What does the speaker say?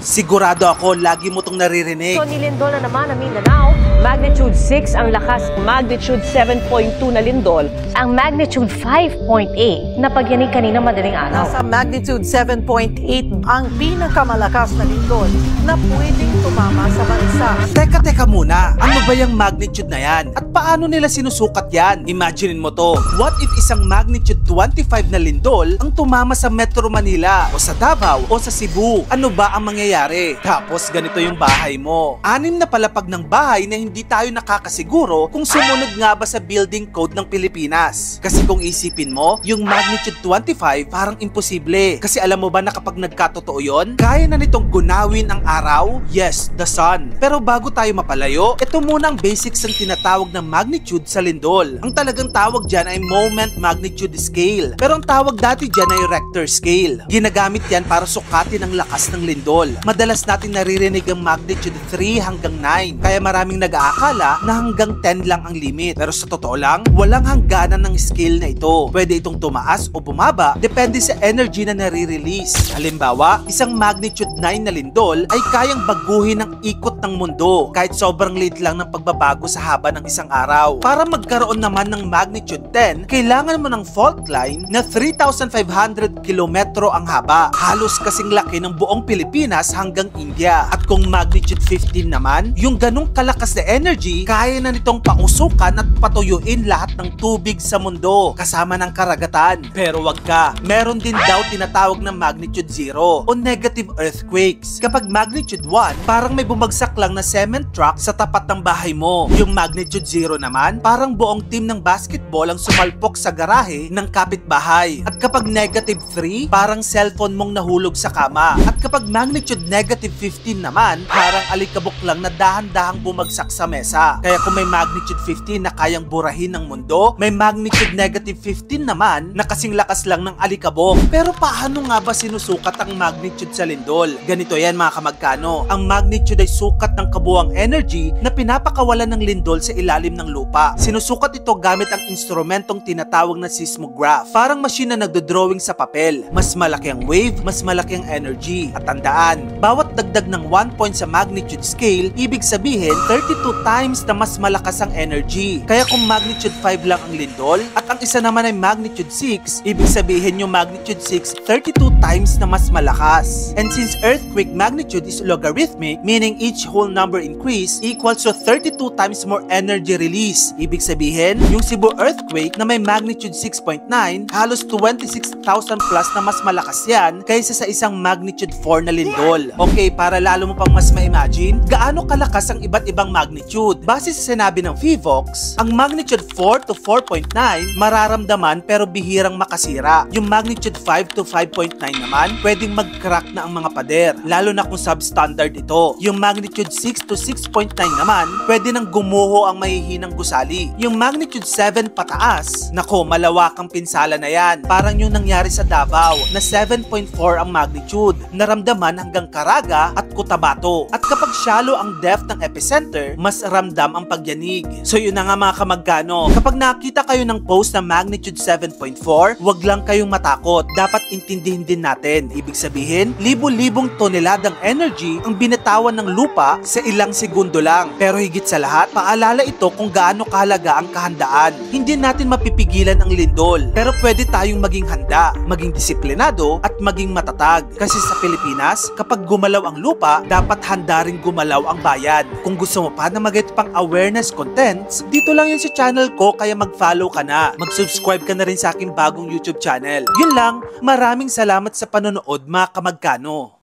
Sigurado ako, lagi mo tong naririnig. So, nilindol na naman ang Mindanao. Magnitude 6 ang lakas. Magnitude 7.2 na lindol. Ang magnitude 5.8 na pagyanig kanina madaling araw. Nasa magnitude 7.8 ang pinakamalakas na lindol na pwedeng tumama sa bansa. Teka muna, ano ba yung magnitude na yan? At paano nila sinusukat yan? Imaginin mo to, what if isang magnitude 25 na lindol ang tumama sa Metro Manila o sa Davao o sa Cebu? Ano ba ang mangyayari? Tapos ganito yung bahay mo. 6 na palapag ng bahay na hindi tayo nakakasiguro kung sumunod nga ba sa building code ng Pilipinas. Kasi kung isipin mo, yung magnitude 25 parang imposible. Kasi alam mo ba na kapag nagkatotoo yun, kaya na nitong gunawin ang araw? Yes, the sun. Pero bago tayo mapalayo, ito muna ang basics ng tinatawag na magnitude sa lindol. Ang talagang tawag dyan ay moment magnitude scale. Pero ang tawag dati dyan ay Richter scale. Ginagamit yan para sukatin ang lakas ng lindol. Madalas natin naririnig ang magnitude 3 hanggang 9. Kaya maraming nag-aakala na hanggang 10 lang ang limit. Pero sa totoo lang, walang hangganan ng scale na ito. Pwede itong tumaas o bumaba, depende sa energy na nare-release. Halimbawa, isang magnitude 9 na lindol ay kayang baguhin ang ikot ng mundo kahit sobrang liit lang ng pagbabago sa haba ng isang araw. Para magkaroon naman ng magnitude 10, kailangan mo ng fault line na 3,500 kilometro ang haba. Halos kasing laki ng buong Pilipinas hanggang India. At kung magnitude 15 naman, yung ganong kalakas na energy, kaya na nitong pausukan at patuyuin lahat ng tubig sa mundo, kasama ng karagatan. Pero wag ka, meron din daw tinatawag na magnitude 0 o negative earthquakes. Kapag magnitude 1, parang may bumagsak lang na cement truck sa tapat ng bahay mo. Yung magnitude 0 naman, parang buong team ng basketball ang sumalpok sa garahe ng kapitbahay. At kapag negative 3, parang cellphone mong nahulog sa kama. At kapag magnitude negative 15 naman, parang alikabok lang na dahan-dahang bumagsak sa mesa. Kaya kung may magnitude 15 na kayang burahin ng mundo, may magnitude negative 15 naman na kasing lakas lang ng alikabok. Pero paano nga ba sinusukat ang magnitude sa lindol? Ganito yan mga kamagkano. Ang magnitude ay sukat ng kabuuang energy na pinapakawalan ng lindol sa ilalim ng lupa. Sinusukat ito gamit ang instrumentong tinatawag na seismograph. Parang machine na nagdodrawing sa papel. Mas malaki ang wave, mas malaki ang energy. At tandaan, bawat dagdag ng 1 point sa magnitude scale, ibig sabihin 32 times na mas malakas ang energy. Kaya kung magnitude 5 lang ang lindol at ang isa naman ay magnitude 6, ibig sabihin yung magnitude 6 32 times na mas malakas. And since earthquake magnitude is logarithmic, meaning each whole number increase equals to 32 times more energy release. Ibig sabihin, yung Cebu earthquake na may magnitude 6.9, halos 26,000 plus na mas malakas yan kaysa sa isang magnitude 4 na lindol. Okay, para lalo mo pang mas ma-imagine, gaano kalakas ang iba't ibang magnitude. Base sa sinabi ng PHIVOLCS, ang magnitude 4 to 4.9 mararamdaman pero bihirang makasira. Yung magnitude 5 to 5.9 naman, pwedeng mag-crack na ang mga pader, lalo na kung substandard ito. Yung magnitude 6 to 6.9 naman, pwede nang gumuho ang mahihinang gusali. Yung magnitude 7 pataas, nako, malawakang pinsala na yan. Parang yung nangyari sa Davao na 7.4 ang magnitude, naramdaman hanggang Caraga at Cotabato. At kapag shallow ang depth ng epicenter, mas ramdam ang pagyanig. So yun na nga mga kamagkano, kapag nakita kayo ng post na magnitude 7.4, wag lang kayong matakot. Dapat intindihin din natin. Ibig sabihin, libo-libong toneladang energy ang binatawan ng lupa sa ilang segundo lang. Pero higit sa lahat, paalala ito kung gaano kahalaga ang kahandaan. Hindi natin mapipigilan ang lindol, pero pwede tayong maging handa, maging disiplinado at maging matatag. Kasi sa Pilipinas, kapag gumalaw ang lupa, dapat handa rin gumalaw ang bayan. Kung gusto mo pa na mag-get pang awareness contents, dito lang yun sa channel ko, kaya mag-follow ka na. Mag-subscribe ka na rin sa aking bagong YouTube channel. Yun lang, maraming salamat sa panonood mga kamagkano.